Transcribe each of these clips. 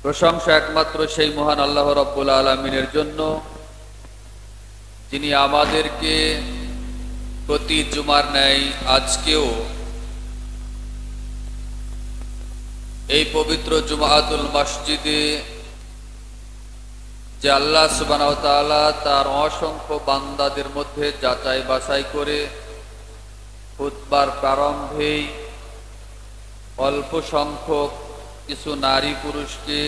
প্রশংসা একমাত্র সেই মহান আল্লাহ রাব্বুল আলামিনের জন্য, যিনি আমাদেরকে প্রতি জুমার ন্যায় আজকেও এই পবিত্র জুমাতুল মসজিদে যে আল্লাহ সুবহানাহু ওয়া তাআলা তার অসংখ্য বান্দাদের মধ্যে যাচাই বাছাই করে খুতবার প্রারম্ভেই অল্প সংখ্যক কিছু নারী পুরুষকে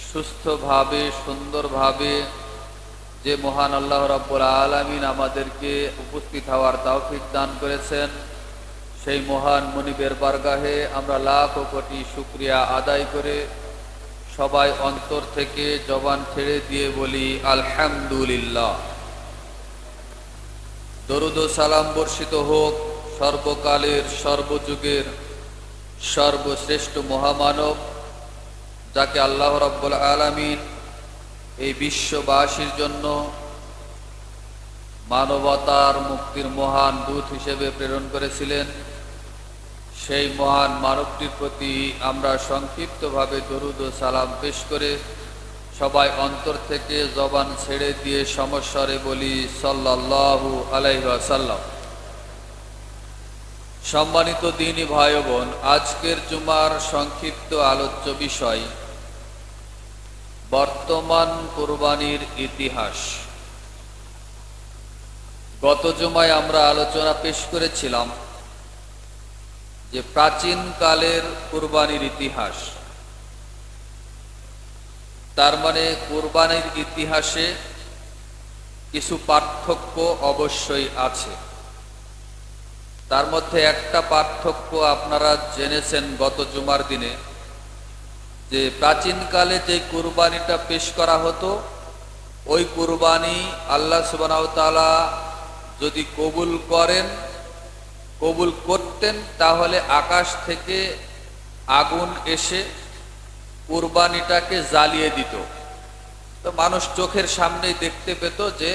সুস্থভাবে সুন্দরভাবে যে মহান আল্লাহ রাব্বুল আলামিন আমাদেরকে উপস্থিত হওয়ার তৌফিক দান করেছেন, সেই মহান মুনিবের বারগাহে আমরা লাখ কোটি শুকরিয়া আদায় করে সবাই অন্তর থেকে জবান ছেড়ে দিয়ে বলি আলহামদুলিল্লাহ। দরুদ ও সালাম বর্ষিত হোক সর্বকালের সর্বযুগের সর্বশ্রেষ্ঠ মহামানব, যাকে আল্লাহ রাব্বুল আলামিন এই বিশ্ববাসীর জন্য মানবতার মুক্তির মহান দূত হিসেবে প্রেরণ করেছিলেন। সেই মহান মানবটির প্রতি আমরা সংক্ষিপ্তভাবে দরুদ ও সালাম পেশ করে সবাই অন্তর থেকে জবান ছেড়ে দিয়ে সমস্বরে বলি সাল্লাল্লাহু আলাইহি ওয়াসাল্লাম। সম্মানিত দ্বীনী ভাই ও বোন, আজকের জুমার সংক্ষিপ্ত আলোচ্য বিষয় বর্তমান কুরবানির ইতিহাস। গত জুমায় আমরা আলোচনা পেশ করেছিলাম যে প্রাচীন কালের কুরবানির ইতিহাস, তার মানে কুরবানির ইতিহাসে কিছু পার্থক্য অবশ্যই আছে। তার মধ্যে একটা পার্থক্য আপনারা জেনেছেন গত জুমার দিনে, যে প্রাচীনকালে যে কুরবানিটা পেশ করা হতো ওই কুরবানি আল্লাহ সুবহানাহু ওয়া তাআলা যদি কবুল করতেন তাহলে আকাশ থেকে আগুন এসে কুরবানিটাকে জ্বালিয়ে দিত। তো মানুষ চোখের সামনেই দেখতে পেত যে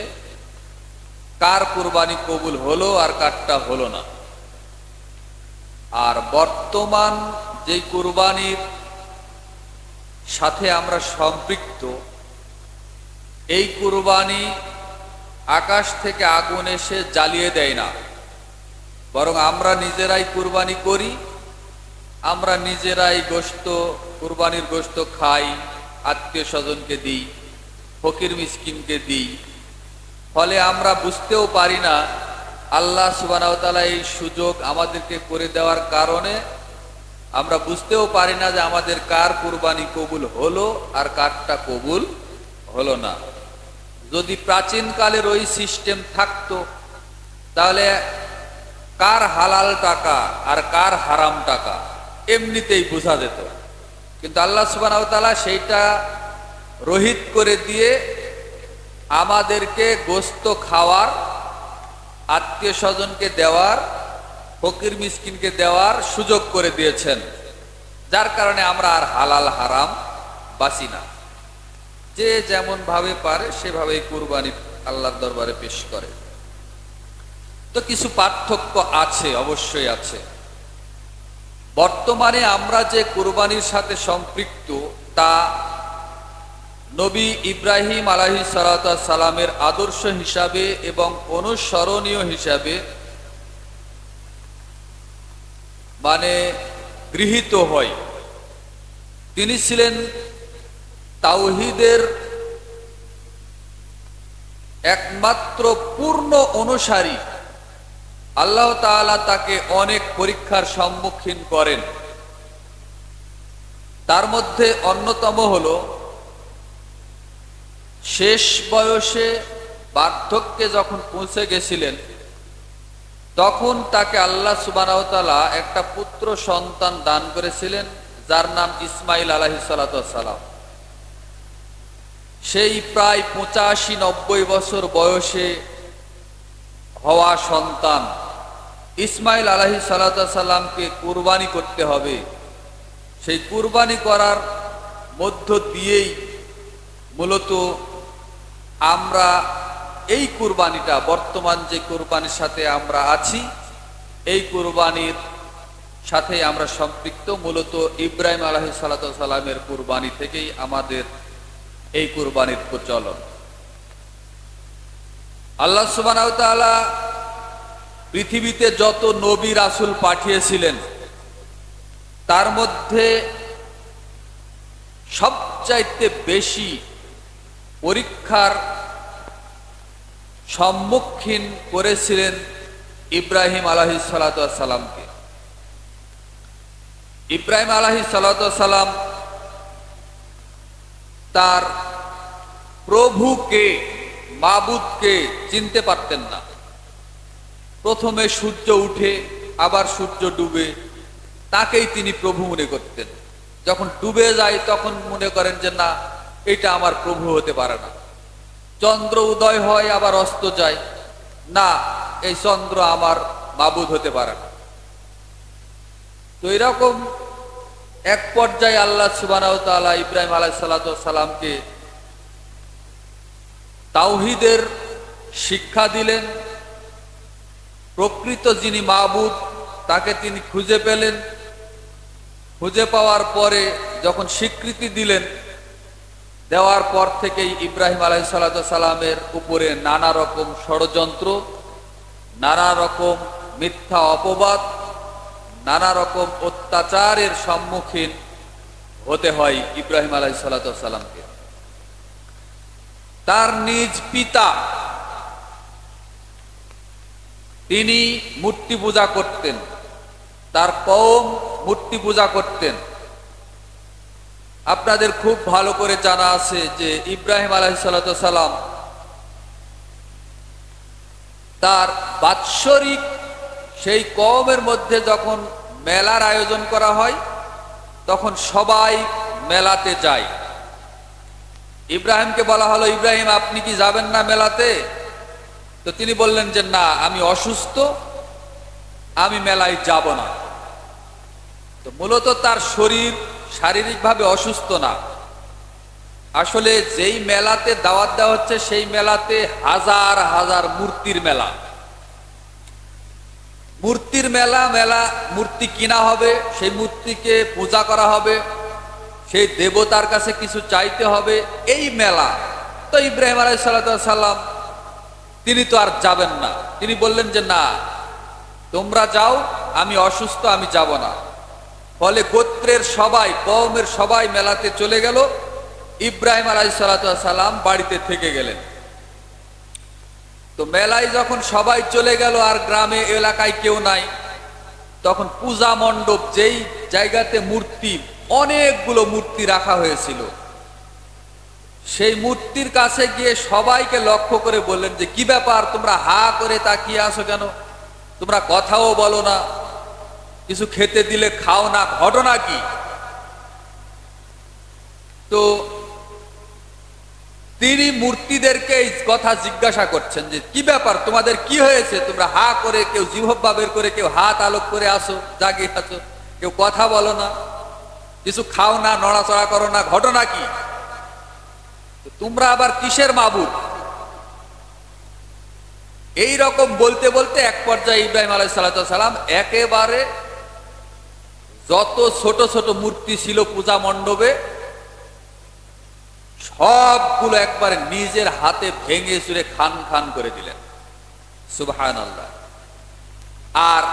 কার কুরবানি কবুল হলো আর কারটা হলো না। আর বর্তমান যে কুরবানির সাথে আমরা সম্পৃক্ত, এই কুরবানি আকাশ থেকে আগুন এসে জ্বালিয়ে দেয় না, বরং আমরা নিজেরাই কুরবানি করি, আমরা নিজেরাই কুরবানির গোশত খাই, আত্মীয় স্বজনকে দিই, ফকির মিসকিনকে দিই। ফলে আমরা বুঝতেও পারি না, আল্লাহ সুবহানাহু ওয়া তাআলা এই সুযোগ আমাদেরকে করে দেওয়ার কারণে আমরা বুঝতেও পারি না যে আমাদের কার কুরবানি কবুল হলো আর কারটা কবুল হলো না। যদি প্রাচীন কালের ওই সিস্টেম থাকতো তাহলে কার হালাল টাকা আর কার হারাম টাকা এমনিতেই বোঝা যেত, কিন্তু আল্লাহ সুবহানাহু ওয়া তাআলা সেইটা রহিত করে দিয়ে আমাদেরকে গোশত খাওয়ার, আত্মীয় স্বজনকে দেওয়ার, ফকির মিসকিনকে দেওয়ার সুযোগ করে দিয়েছেন, যার কারণে আমরা আর হালাল হারাম বাঁচি না। যে যেমন ভাবে পারে সেভাবেই কুরবানি আল্লাহর দরবারে পেশ করে। তো কিছু পার্থক্য আছে, অবশ্যই আছে। বর্তমানে আমরা যে কুরবানির সাথে সম্পৃক্ত তা নবী ইব্রাহিম আলাইহিস সালাতু ওয়াস সালামের আদর্শ হিসাবে এবং অনুসরণীয় হিসাবে মানে গৃহীত হয়। তিনি ছিলেন তাওহীদের একমাত্র পূর্ণ অনুসারী। আল্লাহ তাআলা তাকে অনেক পরীক্ষার সম্মুখীন করেন। তার মধ্যে অন্যতম হলো শেষ বয়সে বার্ধক্যে যখন পৌঁছে গেছিলেন, তখন তাকে আল্লাহ সুবহানাহু ওয়া তাআলা একটা পুত্র সন্তান দান করেছিলেন, যার নাম ইসমাইল আলাইহিস সালাতু ওয়াস সালাম। সেই প্রায় 85-90 বছর বয়সে হওয়া সন্তান ইসমাইল আলাইহিস সালাতু ওয়াস সালামকে কুরবানি করতে হবে। সেই কুরবানি করার মধ্য দিয়েই মূলত আমরা এই কুরবানিটা, বর্তমান যে কুরবানির সাথে আমরা আছি, এই কুরবানির সাথে আমরা সম্পৃক্ত। মূলত ইব্রাহিম আলাইহিস সালাতু ওয়াস সালামের কুরবানি থেকেই আমাদের এই কুরবানির প্রচলন। আল্লাহ সুবহানাহু ওয়া তাআলা পৃথিবীতে যত নবী রাসূল পাঠিয়েছিলেন তার মধ্যে সবচাইতে বেশি পরীক্ষার সম্মুখীন করেছিলেন ইব্রাহিম আলাইহিস সালাতু ওয়াস সালামকে। ইব্রাহিম আলাইহিস সালাতু ওয়াস সালাম তার প্রভুকে, মাবুদকে চিনতে পারতেন না। প্রথমে সূর্য উঠে আবার সূর্য ডুবে তাকেই তিনি প্রভু মনে করতেন। যখন ডুবে যায় তখন মনে করেন যে না, এটা আমার প্রভু হতে পারে না। চন্দ্র উদয় হয় আবার অস্ত যায়, না, এই চন্দ্র আমার মাবুদ হতে পারে না। তো এরকম এক পর্যায়ে আল্লাহ সুবহানাহু ওয়া তাআলা ইব্রাহিম আলাইহিস সালাতু ওয়াস সালামকে তাওহীদের শিক্ষা দিলেন। প্রকৃত যিনি মাবুদ তাকে তিনি খুঁজে পেলেন। খুঁজে পাওয়ার পরে যখন স্বীকৃতি দিলেন, দেওয়ার পর থেকেই ইব্রাহিম আলাইহিস সালাতু ওয়াস সালামের উপরে নানা রকম ষড়যন্ত্র, নানা রকম মিথ্যা অপবাদ, নানা রকম অত্যাচারের সম্মুখীন হতে হয় ইব্রাহিম আলাইহিস সালাতু ওয়াস সালামকে। তার নিজ পিতা তিনি মূর্তি পূজা করতেন, তার কওম মূর্তি পূজা করতেন। আপনাদের খুব ভালো করে জানা আছে যে ইব্রাহিম আলাইহিস সালাতু ওয়াস সালাম তার বাৎসরিক সেই কওমের মধ্যে যখন মেলার আয়োজন করা হয় তখন সবাই মেলাতে যায়। ইব্রাহিমকে বলা হলো, ইব্রাহিম আপনি কি যাবেন না মেলাতে? তো তিনি বললেন যে না, আমি অসুস্থ, আমি মেলায় যাব না। তো মূলত তার শরীর শারীরিকভাবে অসুস্থ না, আসলে যেই মেলাতে দাওয়াত দেওয়া হচ্ছে সেই মেলাতে হাজার হাজার মূর্তির মেলা। মূর্তির মেলা, মূর্তি কিনা হবে, সেই মূর্তিকে পূজা করা হবে, সেই দেবতার কাছে কিছু চাইতে হবে, এই মেলা। তো ইব্রাহিম আলাইহিস সালাতু ওয়াস সালাম তিনি তো আর যাবেন না। তিনি বললেন যে না, তোমরা যাও, আমি অসুস্থ, আমি যাব না। ফলে গোত্রের সবাই, কওমের সবাই মেলাতে চলে গেল, ইব্রাহিম আলাইহিস সালাতু ওয়াস সালাম বাড়িতে থেকে গেলেন। তো মেলায় যখন সবাই চলে গেল আর গ্রামে এলাকায় কেউ নাই, তখন পূজা মণ্ডপ, যেই জায়গাতে মূর্তি, অনেকগুলো মূর্তি রাখা হয়েছিল, সেই মূর্তির কাছে গিয়ে সবাইকে লক্ষ্য করে বললেন যে কি ব্যাপার, তোমরা হা করে তাকিয়ে আছো কেন? তোমরা কথাও বলো না, কিছু খেতে দিলে খাও না, ঘটনা কি? তো তিনি মূর্তিদেরকে এই কথা জিজ্ঞাসা করছেন যে কি ব্যাপার, তোমাদের কি হয়েছে? তোমরা হা করে, কেউ জিহ্বা বের করে, কেউ হাত আলোক করে আসো, জাগিয়ে আছো, কেউ কথা বলো না, কিছু খাও না, নড়াচড়া করো না, ঘটনা কি? তোমরা আবার কিসের মাবুদ? এই রকম বলতে বলতে এক পর্যায়ে ইব্রাহিম আলাইহিস সালাতু ওয়াস সালাম একেবারে যত ছোট ছোট মূর্তি ছিল পূজা মণ্ডপে সবগুলো একবারে নিজের হাতে ভেঙে চুরে খান খান করে দিলেন। সুবহানাল্লাহ। আর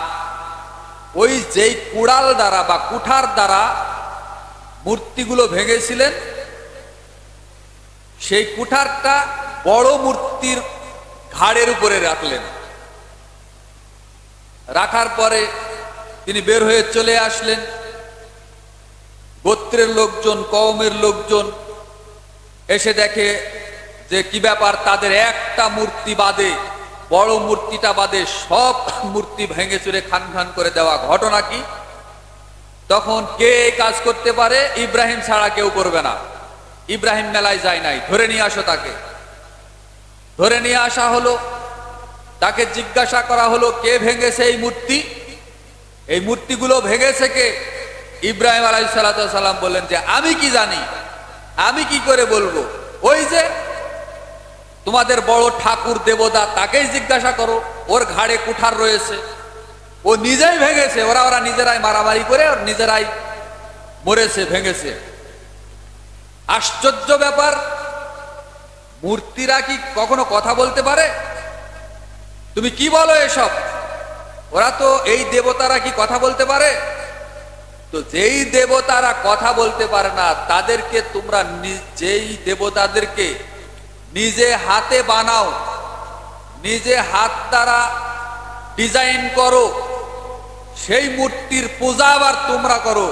ওই যেই কুড়াল দ্বারা বা কুঠার দ্বারা মূর্তিগুলো ভেঙেছিলেন, সেই কুঠারটা বড় মূর্তির ঘাড়ের উপরে রাখলেন। রাখার পরে তিনি বের হয়ে চলে আসলেন। গোত্রের লোকজন, কওমের লোকজন এসে দেখে যে কি ব্যাপার, তাদের একটা মূর্তি বাদে, বড় মূর্তিটা বাদে সব মূর্তি ভেঙে চুরে খান খান করে দেওয়া, ঘটনা কি? তখন কে এই কাজ করতে পারে? ইব্রাহিম ছাড়া কেউ করবে না। ইব্রাহিম মেলায় যায় নাই, ধরে নিয়ে আসো তাকে। ধরে নিয়ে আসা হলো, তাকে জিজ্ঞাসা করা হলো কে ভেঙেছে এই মূর্তি, এই মূর্তিগুলো ভেঙেছে কে? ইব্রাহিম আলাইহিস সালাতু ওয়াস সালাম বললেন যে আমি কি জানি, আমি কি করে বলবো? ওই যে তোমাদের বড় ঠাকুর দেবতা, তাকেই জিজ্ঞাসা করো, ওর ঘাড়ে কুঠার রয়েছে। ও নিজেই ভেঙেছে, ওরা নিজেরাই মারামারি করে আর নিজেরাই মরেছে, ভেঙেছে। আশ্চর্য ব্যাপার, মূর্তিরা কি কখনো কথা বলতে পারে? তুমি কি বলো এসব? ওরা তো, এই দেবতারা কি কথা বলতে পারে? তো যেই দেবতারা কথা বলতে পারে না তাদেরকে তোমরা, যেই দেবতাদেরকে নিজে হাতে বানাও, নিজে হাত দ্বারা ডিজাইন করো, সেই মূর্তির পূজা আবার তোমরা করো।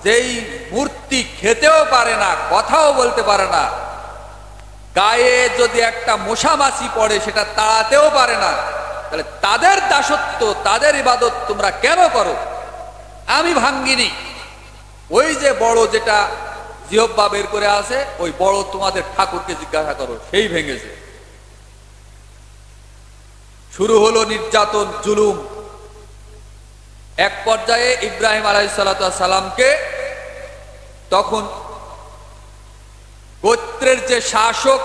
যেই মূর্তি খেতেও পারে না, কথাও বলতে পারে না, গায়ে যদি একটা মশা মাছি পড়ে সেটা তাড়াতেও পারে না, তাহলে তাদের দাসত্ব, তাদের ইবাদত তোমরা কেন করো? আমি ভাঙ্গিনি। ওই যে বড় যেটা জিহ্বা বের করে আছে, ওই বড় তোমাদের ঠাকুরকে জিজ্ঞাসা করো, সেই ভেঙেছে। শুরু হলো নির্যাতন, জুলুম। এক পর্যায়ে ইব্রাহিম আলাইহিসসালামকে, তখন গোত্রের যে শাসক,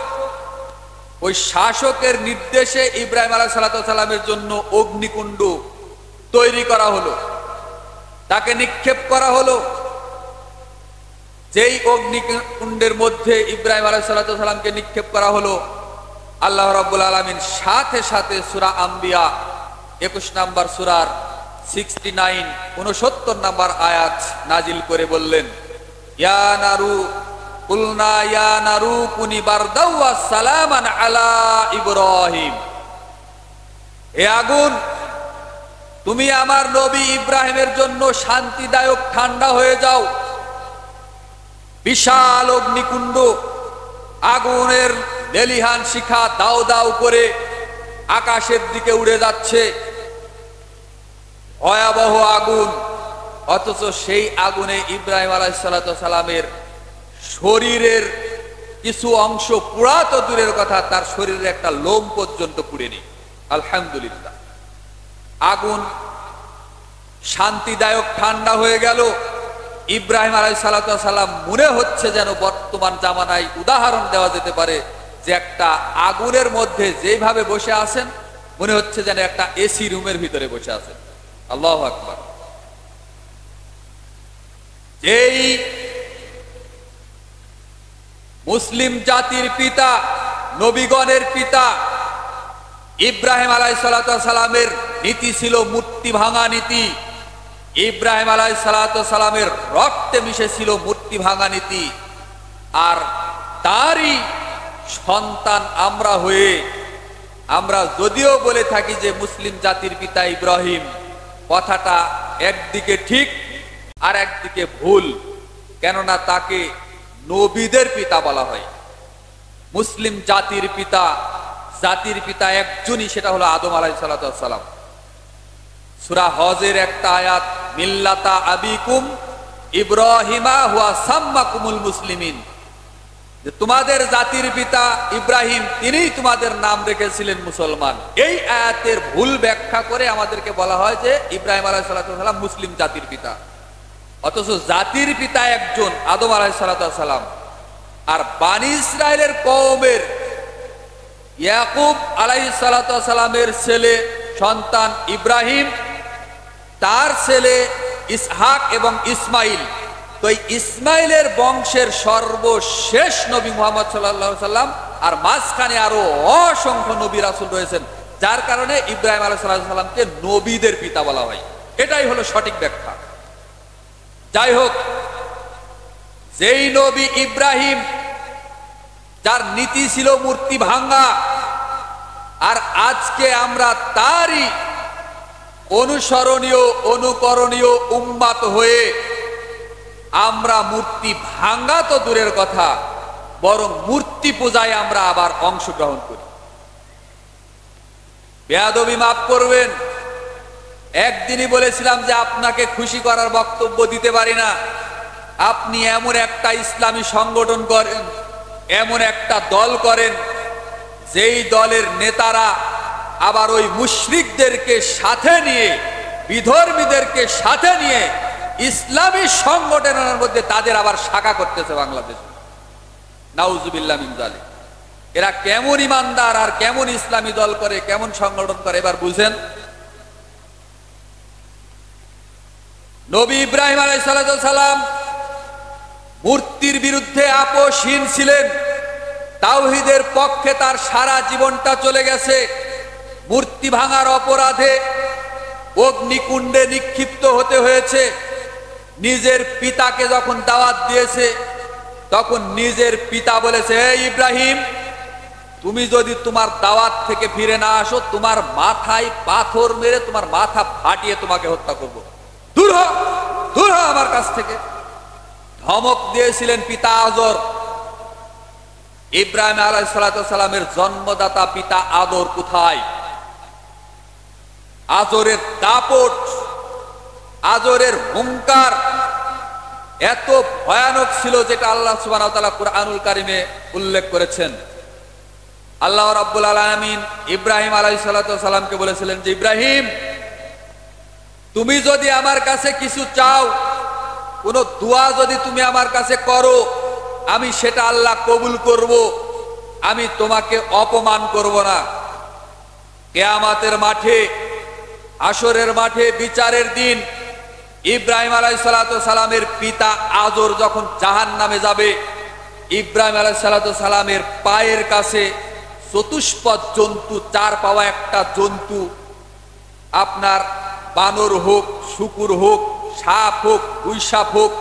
ওই শাসকের নির্দেশে ইব্রাহিম আলাইহিসসালামের জন্য অগ্নিকুণ্ড তৈরি করা হলো, তাকে নিক্ষেপ করা হলো। যেই অগ্নিকুণ্ডের মধ্যে ইব্রাহিম আলাইহিসসালামকে নিক্ষেপ করা হলো, আল্লাহ রাব্বুল আলামিন সাথে সাথে সূরা আম্বিয়া 21 নম্বর সূরার 69 নম্বর আয়াত নাজিল করে বললেন, ইয়া নারু কুলনা ইয়া নারু কুনি বারদাও ওয়া সালামান আলা ইব্রাহিম। হে আগুন, তুমি আমার নবী ইব্রাহিমের জন্য শান্তিদায়ক ঠান্ডা হয়ে যাও। বিশাল অগ্নিকুণ্ড, আগুনের লেলিহান শিখা দাও দাও করে আকাশের দিকে উড়ে যাচ্ছে, ভয়াবহ আগুন। অথচ সেই আগুনে ইব্রাহিম আলাইহিসসালামের শরীরের কিছু অংশ পুড়া তো দূরের কথা, তার শরীরের একটা লোম পর্যন্ত পুড়েনি। আলহামদুলিল্লাহ, আগুন শান্তিদায়ক ঠান্ডা হয়ে গেল। ইব্রাহিম আলাইহিসসালাম মনে হচ্ছে যেন বর্তমান জামানায় উদাহরণ দেওয়া যেতে পারে যে একটা আগুনের মধ্যে যেভাবে বসে আছেন, মনে হচ্ছে যেন একটা এসি রুমের ভিতরে বসে আছেন। আল্লাহু আকবার। যেই মুসলিম জাতির পিতা, নবীগণের পিতা ইব্রাহিম আলাইহিসসালামের নীতি ছিল মূর্তি ভাঙা নীতি। ইব্রাহিম আলাইহিসসালামের রক্তে মিশেছিল মূর্তি ভাঙা নীতি। আর তারই সন্তান আমরা হয়ে, আমরা যদিও বলে থাকি যে মুসলিম জাতির পিতা ইব্রাহিম, কথাটা একদিকে ঠিক আর একদিকে ভুল। কেননা তাকে নবীদের পিতা বলা হয়। মুসলিম জাতির পিতা একজনই, সেটা হলো আদম আলাইহিসসালাম। সূরা হজের একটা আয়াত, মিল্লাতা আবিকুম ইব্রাহিমা হুয়া সাম্মাকুমুল মুসলিমিন, যে তোমাদের জাতির পিতা ইব্রাহিম, তিনিই তোমাদের নাম রেখেছিলেন মুসলমান। এই আয়াতের ভুল ব্যাখ্যা করে আমাদেরকে বলা হয় যে ইব্রাহিম আলাইহিসসালাম মুসলিম জাতির পিতা, অথচ জাতির পিতা একজন, আদম আলাইহিসসালাম। আর বানি ইসরাইলের কওমের ইয়াকুব আলাইহিসসালামের ছেলে সন্তান ইব্রাহিম, তার ছেলে ইসহাক এবং ইসমাইল। তো এই ইসমাইলের বংশের সর্বশেষ নবী মুহাম্মদ সাল্লাল্লাহু আলাইহি সাল্লাম, আর মাঝখানে আরো অসংখ্য নবী রাসূল রয়েছেন, যার কারণে ইব্রাহিম আলাইহিস সালামকে নবীদের পিতা বলা হয়। এটাই হলো সঠিক ব্যাখ্যা। যাই হোক, যেই নবী ইব্রাহিম, যার নীতি ছিল মূর্তি ভাঙ্গা, আর আজকে আমরা তারই অনুসরণীয়, অনুকরণীয় উম্মাত হয়ে আমরা মূর্তি ভাঙ্গা তো দূরের কথা, বরং মূর্তি পূজায় আমরা আবার অংশগ্রহণ করি। বেয়াদবি মাফ করবেন, একদিনই বলেছিলাম যে আপনাকে খুশি করার বক্তব্য দিতে পারি না। আপনি এমন একটা ইসলামী সংগঠন করেন, এমন একটা দল করেন, যেই দলের নেতারা আবার ওই মুশরিকদেরকে সাথে নিয়ে, বিধর্মীদেরকে সাথে নিয়ে ইসলামী সংগঠনের মধ্যে তাদের আবার শাখা করতেছে বাংলাদেশে। নাউজুবিল্লাহ মিন যালিক। এরা কেমন ইমানদার আর কেমন ইসলামী দল করে, কেমন সংগঠন করে, এবার বুঝেন। নবী ইব্রাহিম আলাইহিস সালাম মূর্তির বিরুদ্ধে আপোষহীন ছিলেন। তাওহীদের পক্ষে তার সারা জীবনটা চলে গেছে। মূর্তি ভাঙার অপরাধে অগ্নিকুণ্ডে নিক্ষিপ্ত হতে হয়েছে। নিজের পিতাকে যখন দাওয়াত দিয়েছে তখন নিজের পিতা বলেছে, হে ইব্রাহিম, তুমি যদি তোমার দাওয়াত থেকে ফিরে না আসো, তোমার মাথায় পাথর মেরে তোমার মাথা ফাটিয়ে তোমাকে হত্যা করব। দূর হ, দূর হ আমার কাছ থেকে। ধমক দিয়েছিলেন পিতা আজর। ইব্রাহিম আলাইহিস সালামের জন্মদাতা পিতা আদর কোথায়? আজরের দাপট, আজরের হুঙ্কার এত ভয়ানক ছিল, যেটা আল্লাহ সুবহানাহু ওয়া তাআলা কুরআনুল কারীমে উল্লেখ করেছেন। আল্লাহ রাব্বুল আলামিন ইব্রাহিম আলাইহিস সালামকে বলেছিলেন যে, ইব্রাহিম, তুমি যদি আমার কাছে কিছু চাও, কোন দোয়া যদি তুমি আমার কাছে করো, আমি সেটা আল্লাহ কবুল করব, আমি তোমাকে অপমান করব না। কিয়ামতের মাঠে, হাশরের মাঠে, বিচারের দিন ইব্রাহিম আলাইহিস সালামের পিতা আজর যখন জাহান্নামে যাবে, ইব্রাহিম আলাইহিস সালামের পায়ের কাছে চতুষ্পদ জন্তু, চার পাওয়া একটা জন্তু, আপনার বানর হোক, শুকুর হোক, সাপ হোক, গুইসাপ হোক,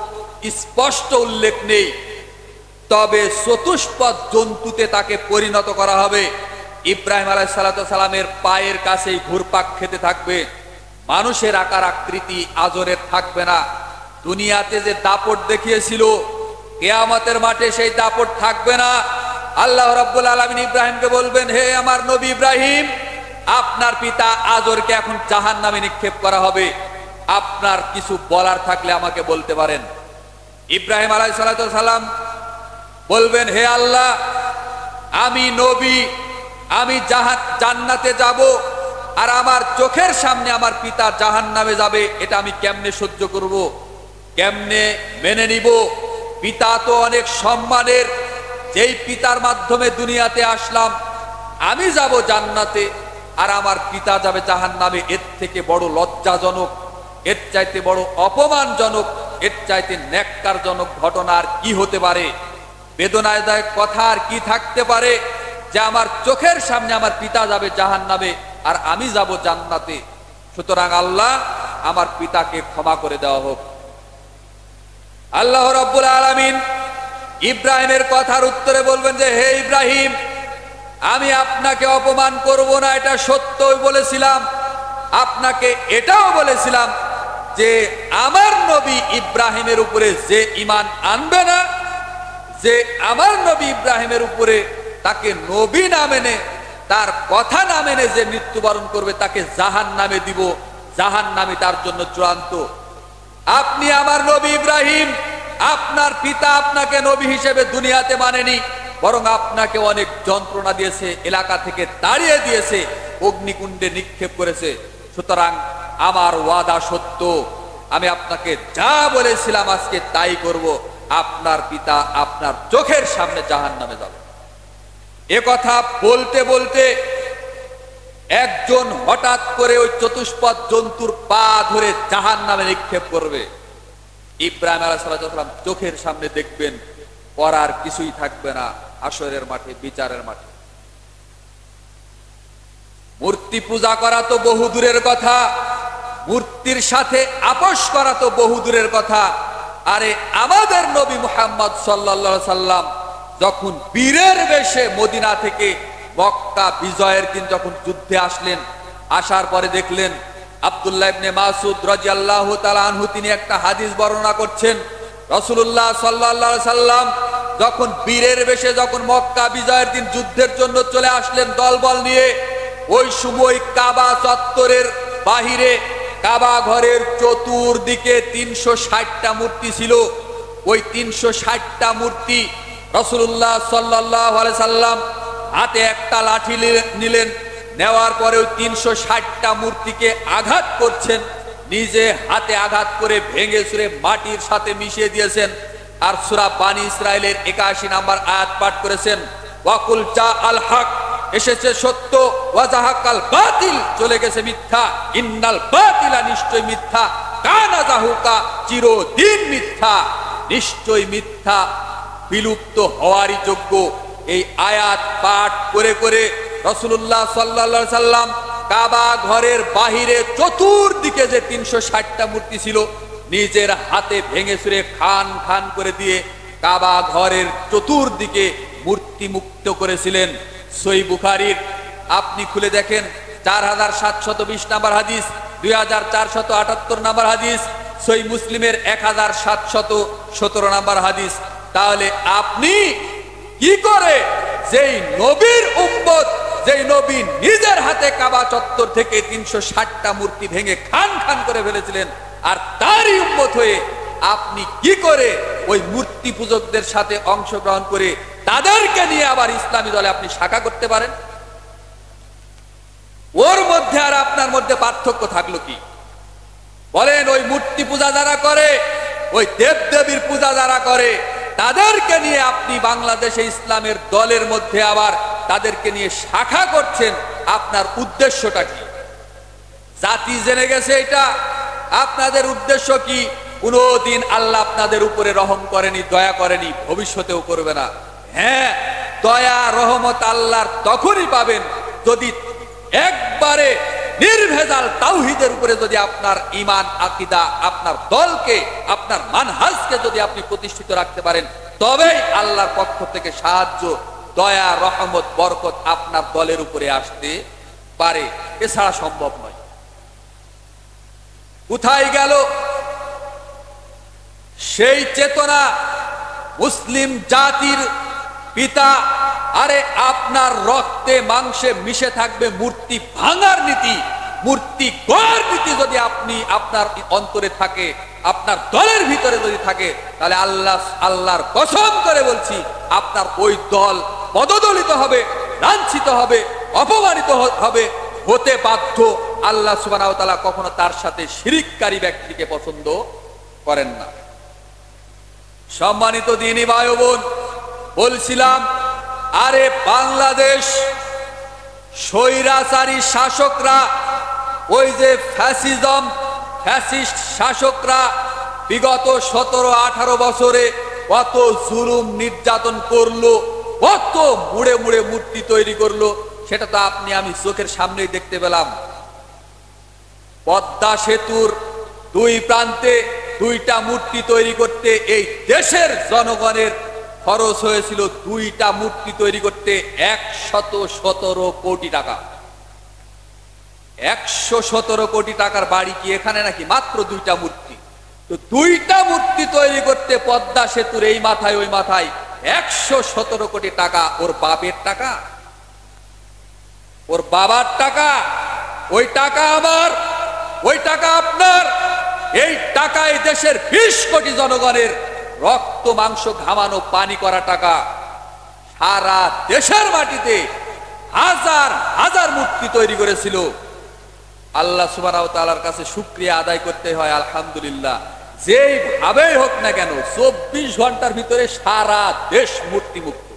স্পষ্ট উল্লেখ নেই, তবে চতুষ্পদ জন্তুতে তাকে পরিণত করা হবে। ইব্রাহিম আলাইহিস সালামের পায়ের কাছেই ঘুরপাক খেতে থাকবে। মানুষের আকার আকৃতি আজরের থাকবে না। দুনিয়াতে যে দাপট দেখিয়েছিল, কিয়ামতের মাঠে সেই দাপট থাকবে না। আল্লাহ রাব্বুল আলামিন ইব্রাহিমকে বলবেন, হে আমার নবী ইব্রাহিম, আপনার পিতা আজরকে এখন জাহান্নামে নিক্ষেপ করা হবে। আপনার কিছু বলার থাকলে আমাকে বলতে পারেন। ইব্রাহিম আলাইহিস সালাম বলবেন, হে আল্লাহ, আমি নবী, আমি জান্নাতে যাব, আর আমার চোখের সামনে আমার পিতা জাহান্নামে যাবে, এটা আমি কেমনে সহ্য করব, কেমনে মেনে নিব? পিতা তো অনেক সম্মানের, যেই পিতার মাধ্যমে দুনিয়াতে আসলাম, আমি যাব জান্নাতে আর আমার পিতা যাবে জাহান্নামে। এর থেকে বড় লজ্জাজনক, এর চাইতে বড় অপমানজনক, এর চাইতে ন্যাক্কারজনক ঘটনা আর কি হতে পারে? বেদনাদায়ক কথা আর কি থাকতে পারে যে আমার চোখের সামনে আমার পিতা যাবে জাহান্নামে আর আমি যাব জান্নাতে? সুতরাং আল্লাহ, আমার পিতাকে ক্ষমা করে দেওয়া হোক। আল্লাহ রাব্বুল আলামিন ইব্রাহিমের কথার উত্তরে বলবেন যে, হে ইব্রাহিম, আমি আপনাকে অপমান করব না, এটা সত্যই বলেছিলাম। আপনাকে এটাও বলেছিলাম যে আমার নবী ইব্রাহিমের উপরে যে ঈমান আনবে না, যে আমার নবী ইব্রাহিমের উপরে তাকে নবী না মেনে, তার কথা না মেনে যে মৃত্যুবরণ করবে, তাকে জাহান্নামে দিব। জাহান্নামে তার জন্য চূড়ান্ত। আপনি আমার নবী ইব্রাহিম, আপনার পিতা আপনাকে নবী হিসেবে দুনিয়াতে মানেনি, বরং আপনাকে অনেক যন্ত্রণা দিয়েছে, এলাকা থেকে তাড়িয়ে দিয়েছে, অগ্নিকুণ্ডে নিক্ষেপ করেছে। সুতরাং আমার ওয়াদা সত্য, আমি আপনাকে যা বলেছিলাম আজকে তাই করব। আপনার পিতা আপনার চোখের সামনে জাহান্নামে যাবে। এ কথা বলতে বলতে একজন হঠাৎ করে ওই চতুষ্পদ জন্তুর পা ধরে জাহান্নামে নিক্ষেপ করবে। ইব্রাহিম আলাইহিস সালাম চোখের সামনে দেখবেন, করার কিছুই থাকবে না। হাশরের মাঠে, বিচারের মাঠে মূর্তি পূজা করা তো বহু দূরের কথা, মূর্তির সাথে আপোষ করা তো বহু দূরের কথা। আরে আমাদের নবী মুহাম্মদ সাল্লাল্লাহু আলাইহি সাল্লাম যখন বীরের বেশে মদিনা থেকে মক্কা বিজয়ের দিন যখন যুদ্ধে আসলেন, আসার পরে দেখলেন আব্দুল্লাহ ইবনে মাসউদ রাদিয়াল্লাহু তাআলা আনহু তিনি একটা হাদিস বর্ণনা করছেন, রাসূলুল্লাহ সাল্লাল্লাহু আলাইহি সাল্লাম যখন বীরের বেশে যখন মক্কা বিজয়ের দিন যুদ্ধের জন্য চলে আসলেন দলবল নিয়ে, ওই সময় কাবা চত্বরের বাহিরে, কাবা ঘরের চতুর্দিকে 360টা মূর্তি ছিল। ওই 360টা মূর্তি রাসূলুল্লাহ সাল্লাল্লাহু আলাইহি সাল্লাম হাতে একটা লাঠি নিলেন, নেওয়ার পরে ওই 360টা মূর্তিকে আঘাত করছেন, নিজে হাতে আঘাত করে ভেঙে চুরে মাটির সাথে মিশিয়ে দিয়েছেন। আর সূরা বানী ইসরাইলের 81 নম্বর আয়াত পাঠ করেছেন, ওয়াকুল জা আল হক, এসেছে সত্য, ওয়াজাহাকাল বাতিল, চলে গেছে মিথ্যা, ইন্নাল বাতিলা, নিশ্চয় মিথ্যা কানা যাহুকা, চিরদিন মিথ্যা, নিশ্চয় মিথ্যা বিলুপ্ত হওয়ারই যোগ্য। এই আয়াত পাঠ করে করে রাসূলুল্লাহ সাল্লাল্লাহু আলাইহি সাল্লাম কাবা ঘরের বাহিরে চতুর্দিকে যে 360টা মূর্তি ছিল নিজের হাতে ভেঙে চুরে খান খান করে দিয়ে কাবা ঘরের চতুর্দিকে মূর্তি মুক্ত করেছিলেন। সহিহ বুখারীর আপনি খুলে দেখেন 4720 নম্বর হাদিস, 2478 নম্বর হাদিস, সহিহ মুসলিমের 1717 নম্বর হাদিস। তাহলে আপনি কি করে যেই নবীর উম্মত, যেই নবী নিজের হাতে কাবা চত্বর থেকে 360টা মূর্তি ভেঙে খান খান করে ফেলেছিলেন, আর তারই উম্মত হয়ে আপনি কি করে ওই মূর্তি পূজকদের সাথে অংশগ্রহণ করে তাদেরকে নিয়ে আবার ইসলামী দলে আপনি শাখা করতে পারেন? ওর মধ্যে আর আপনার মধ্যে পার্থক্য থাকলো কি বলেন? ওই মূর্তি পূজা যারা করে, ওই দেবদেবীর পূজা যারা করে, তাদেরকে নিয়ে আপনি বাংলাদেশে ইসলামের দলের মধ্যে আবার তাদেরকে নিয়ে শাখা করছেন, আপনার উদ্দেশ্যটা কি? জাতি জেনে গেছে এটা। আপনাদের উদ্দেশ্য কি? কোনদিন আল্লাহ আপনাদের উপরে রহম করেনি, দয়া করেনি, ভবিষ্যতেও করবে না। হ্যাঁ, দয়া রহমত আল্লাহর তখনই পাবেন যদি একবারে নির্ভেজাল তাওহীদের উপরে যদি আপনার ঈমান আকীদা, আপনার দলকে, আপনার মানহাজকে যদি আপনি প্রতিষ্ঠিত রাখতে পারেন, তবেই আল্লাহর পক্ষ থেকে সাহায্য, দয়া, রহমত, বরকত আপনার দলের উপরে আসতে পারে। এছাড়া সম্ভব নয়। কোথায় গেল সেই চেতনা? মুসলিম জাতির পিতা, আরে আপনার রক্তে মাংসে মিশে থাকবে মূর্তি ভাঙার নীতি, মূর্তি গড়ার নীতি যদি আপনি আপনার অন্তরে থাকে, আপনার দলের ভিতরে যদি থাকে, তাহলে আল্লাহর কসম করে বলছি আপনার ওই দল পদদলিত হবে, লাঞ্ছিত হবে, অপমানিত হবে, হতে বাধ্য। আল্লাহ সুবহানাহু ওয়া তাআলা কখনো তার সাথে শিরিককারী ব্যক্তিকে পছন্দ করেন না। সম্মানিত দিনী ভাই ও বোন, বলছিলাম আরে বাংলাদেশ স্বৈরাচারী শাসকরা, ওই যে ফ্যাসিস্ট শাসকরা বিগত 17-18 বছরে কত জুলুম নির্যাতন করলো, কত মুড়ে মুড়ে মূর্তি তৈরি করলো, সেটা তো আপনি আমি চোখের সামনেই দেখতে পেলাম। পদ্মা সেতুর দুই প্রান্তে 2টা মূর্তি তৈরি করতে এই দেশের জনগণের খরচ হয়েছিল 2টা মূর্তি তৈরি করতে 117 কোটি টাকা। 117 কোটি টাকার বাড়ি কি এখানে নাকি? মাত্র 2টা মূর্তি। তো 2টা মূর্তি তৈরি করতে পদ্মা সেতুর এই মাথায় ওই মাথায় 117 কোটি টাকা। ওর বাপের টাকা, ওর বাবার টাকা, ওই টাকা আমার, ওই টাকা আপনার। এই টাকায় দেশের 20 কোটি জনগণের রক্ত মাংস ঘামানো পানি করা টাকা। সারা দেশের মাটিতে হাজার হাজার মূর্তি তৈরি করেছিল। আল্লাহ সুবহানাহু ওয়া তাআলার কাছে শুকরিয়া আদায় করতে হয় আলহামদুলিল্লাহ। যেই ভাবেই হোক না কেন 24 ঘন্টার ভিতরে সারা দেশ মূর্তি মুক্ত।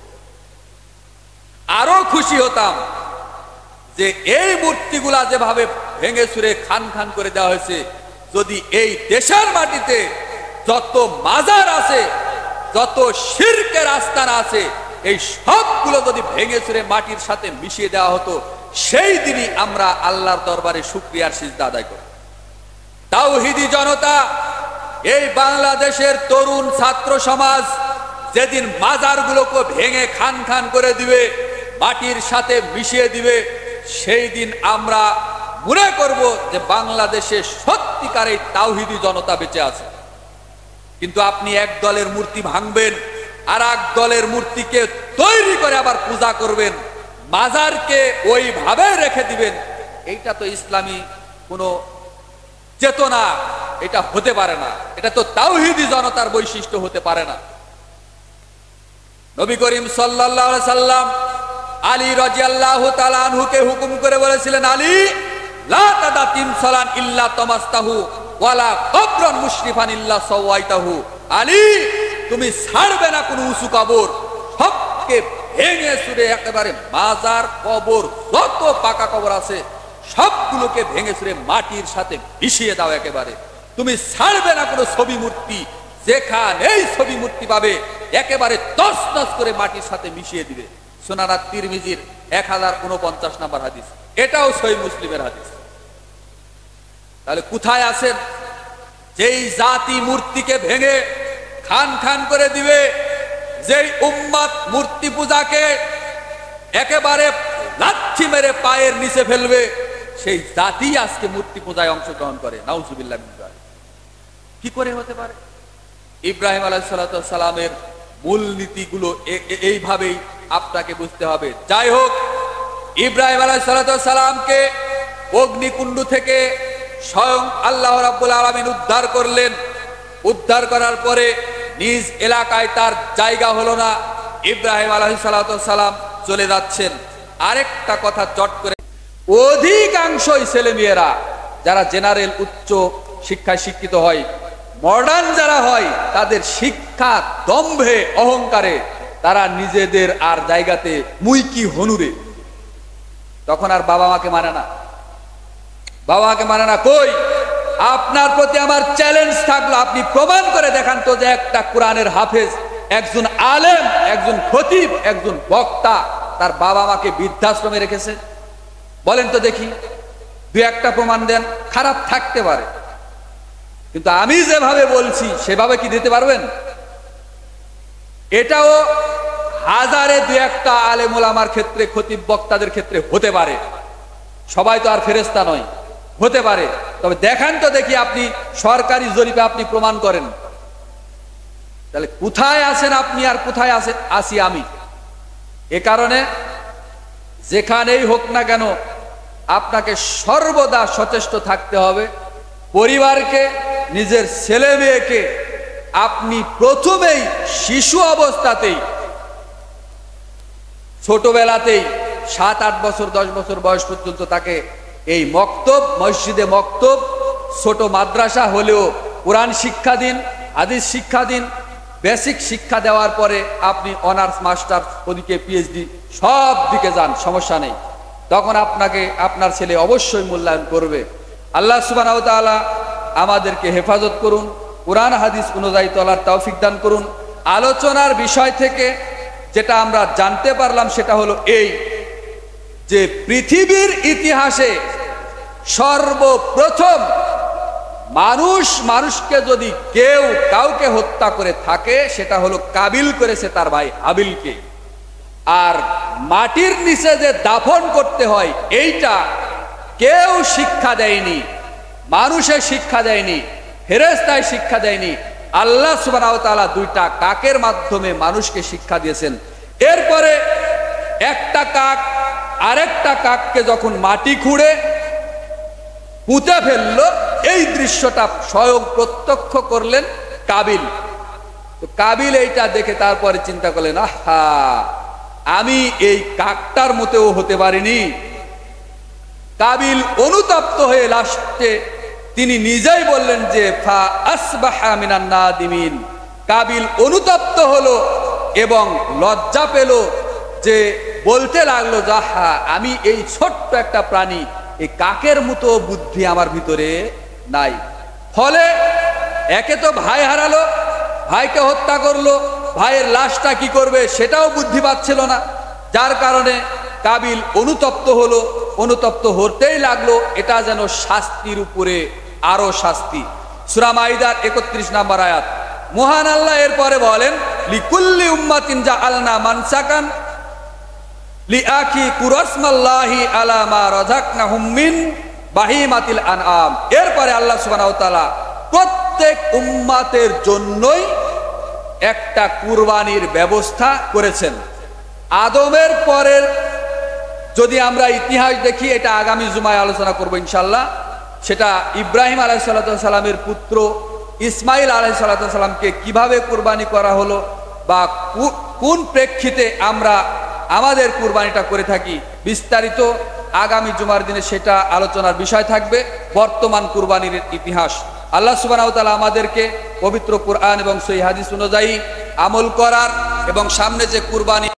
আরো খুশি হতাম যে এই মূর্তিগুলা যেভাবে ভেঙে চুরে খান খান করে দেওয়া হয়েছে, যদি এই দেশের মাটিতে যত মাজার আছে, যত শিরকের আস্তানা আছে, এই সবগুলো যদি ভেঙে চুরে মাটির সাথে মিশিয়ে দেওয়া হতো, সেই দিনই আমরা আল্লাহর দরবারে শুকরিয়ার সিজদা আদায় করব। তাওহীদি জনতা, এই বাংলাদেশের তরুণ ছাত্র সমাজ যেদিন মাজারগুলোকে ভেঙে খান খান করে দিবে, মাটির সাথে মিশিয়ে দিবে, সেই দিন আমরা মনে করব যে বাংলাদেশে সত্যিকার এই তাওহীদি জনতা বেঁচে আছে। কিন্তু আপনি এক দলের মূর্তি ভাঙবেন, আর এক দলের মূর্তিকে তৈরি করে আবার পূজা করবেন, মাজারকে ওইভাবে রেখে দিবেন, এইটা তো ইসলামী কোনো চেতনা, এটা হতে পারে না। এটা তো তাওহীদি জনতার বৈশিষ্ট্য হতে পারে না। নবী করিম সাল্লাল্লাহু আলাইহি সাল্লাম আলী রাদিয়াল্লাহু তাআলা আনহুকে হুকুম করে বলেছিলেন, আলী লা তাদা তিমসালান ইল্লা তামাস্তাহু ওয়ালা কবরান মুশরিফান ইল্লা সাওয়াইতাহু। আলী, তুমি ছাড়বে না কোনো উঁচু কবর, সবকে ভেঙে চুরে একেবারে মাজার কবর যত পাকা কবর আছে সবগুলোকে ভেঙে চুরে মাটির সাথে মিশিয়ে দাও একেবারে। তুমি ছাড়বে না কোনো ছবি মূর্তি, যেখানেই ছবি মূর্তি পাবে একেবারে তছনছ করে মাটির সাথে মিশিয়ে দিবে। সুনান তিরমিজির 1049 নম্বর হাদিস, এটাও সহিহ মুসলিমের হাদিস। তাহলে কোথায় আছেন যেই জাতি মূর্তিকে ভেঙে খান খান করে দিবে, যেই উম্মত মূর্তি পূজাকে একেবারে লাথি মেরে পায়ের নিচে ফেলবে, সেই জাতি আজকে মূর্তি পূজায় অংশগ্রহণ করে। নাউজুবিল্লাহ মিন যালিক। কি করে হতে পারে? ইব্রাহিম আলাইহিস সালামের মূল নীতিগুলো এইভাবেই আপনাকে বুঝতে হবে। যাই হোক, ইব্রাহিম আলাইহিস সালামকে অগ্নিকুণ্ড থেকে স্বয়ং আল্লাহ রাব্বুল আলামিন উদ্ধার করলেন। উদ্ধার করার পরে নিজ এলাকায় তার জায়গা হলো না, ইব্রাহিম আলাইহিস সালাম চলে যাচ্ছেন। আরেকটা কথা চট করে, অধিকাংশই ছেলে মেয়েরা যারা জেনারেল উচ্চ শিক্ষায় শিক্ষিত হয়, মডার্ন যারা হয়, তাদের শিক্ষা দম্ভে অহংকারে তারা নিজেদের আর জায়গাতে মুই কি হনুরে, তখন আর বাবা মাকে মানে না, বাবা মাকে মানে না। কই, আপনার প্রতি আমার চ্যালেঞ্জ থাকলো, আপনি প্রমাণ করে দেখান তো যে একটা কোরআনের হাফেজ, একজন আলেম, একজন খতিব, একজন বক্তা তার বাবা মাকে বৃদ্ধাশ্রমে রেখেছে। বলেন তো দেখি, দু একটা প্রমাণ দেন। খারাপ থাকতে পারে, কিন্তু আমি যেভাবে বলছি সেভাবে কি দিতে পারবেন? এটাও হাজারে দু একটা আলেম ওলামার ক্ষেত্রে, খতিব বক্তাদের ক্ষেত্রে হতে পারে। সবাই তো আর ফেরেশতা নয়, হতে পারে। তবে দেখান তো দেখি, আপনি সরকারি জরিপে আপনি প্রমাণ করেন। তাহলে কোথায় আছেন আপনি আর কোথায় আসি আমি? এ কারণে যেখানেই হোক না কেন আপনাকে সর্বদা সচেষ্ট থাকতে হবে। পরিবারকে, নিজের ছেলে মেয়েকে আপনি প্রথমেই শিশু অবস্থাতেই, ছোটবেলাতেই 7-8 বছর 10 বছর বয়স পর্যন্ত তাকে এই মক্তব, মসজিদে মক্তব, ছোট মাদ্রাসা হলেও কোরআন শিক্ষা দিন, হাদিস শিক্ষা দিন। বেসিক শিক্ষা দেওয়ার পরে আপনি অনার্স, মাস্টার, ওদিকে পিএইচডি, সব দিকে যান, সমস্যা নেই। তখন আপনাকে আপনার ছেলে অবশ্যই মূল্যায়ন করবে। আল্লাহ সুবহানাহু ওয়া তাআলা আমাদেরকে হেফাজত করুন, কোরআন হাদিস অনুযায়ী চলার তৌফিক দান করুন। আলোচনার বিষয় থেকে যেটা আমরা জানতে পারলাম সেটা হলো এই, যে পৃথিবীর ইতিহাসে সর্বপ্রথম মানুষকে যদি কেউ কাউকে হত্যা করে থাকে, সেটা হলো কাবিল করেছে তার ভাই হাবিলকে। আর মাটির নিচে যে দাফন করতে হয়, এইটা কেউ শিক্ষা দেয়নি, মানুষের শিক্ষা দেয়নি, ফেরেশতায় শিক্ষা দেয়নি। আল্লাহ সুবহানাহু ওয়া তাআলা দুইটা কাকের মাধ্যমে মানুষকে শিক্ষা দিয়েছেন। এরপরে একটা কাক আরেকটা কাককে যখন মাটি খুঁড়ে পুঁতে ফেললো, এই দৃশ্যটা স্বয়ং প্রত্যক্ষ করলেন কাবিল। তো কাবিল এইটা দেখে তারপরে চিন্তা করলেন, আহা, আমি এই কাকটার মতেও হতে পারিনি। কাবিল অনুতপ্ত হয়ে লাস্টে তিনি নিজেই বললেন যে ফা আসবাহা মিনান নাদিমিন। কাবিল অনুতপ্ত হলো এবং লজ্জা পেল, যে বলতে লাগলো, যাহা, আমি এই ছোট্ট একটা প্রাণী, এই কাকের মতো বুদ্ধি আমার ভিতরে নাই। ফলে একে তো ভাই হারালো, ভাইকে হত্যা করলো, ভাইয়ের লাশটা কি করবে সেটাও বুদ্ধি পাচ্ছিল না। যার কারণে কাবিল অনুতপ্ত হলো, অনুতপ্ত হতেই লাগলো। এটা যেন শাস্তির উপরে আরো শাস্তি। সূরা মাইদার 31 নম্বর আয়াত। মহান আল্লাহ এরপরে বলেন, লিকুল্লি উম্মাতিন জাআলনা মানসাকান লিআকি কুরাসমাল্লাহি আলা মা রাযাকনাহুম মিন বাহিমাতিল আনআম। এরপরে আল্লাহ সুবহানাহু ওয়া তাআলা প্রত্যেক উম্মাতের জন্যই একটা কুরবানির ব্যবস্থা করেছেন। আদমের পরের যদি আমরা ইতিহাস দেখি, এটা আগামী জুমায় আলোচনা করব ইনশাআল্লাহ। সেটা ইব্রাহিম আলাইহিস সালামের পুত্র ইসমাইল আলাইহিস সালামকে কিভাবে কুরবানি করা হলো, বা কোন প্রেক্ষিতে আমরা আমাদের কুরবানিটা করে থাকি, বিস্তারিত আগামী জুমার দিনে সেটা আলোচনার বিষয় থাকবে। বর্তমান কুরবানির ইতিহাস। আল্লাহ সুবহানাহু ওয়া তাআলা আমাদেরকে পবিত্র কুরআন এবং সহিহ হাদিস অনুযায়ী আমল করার এবং সামনে যে কুরবানি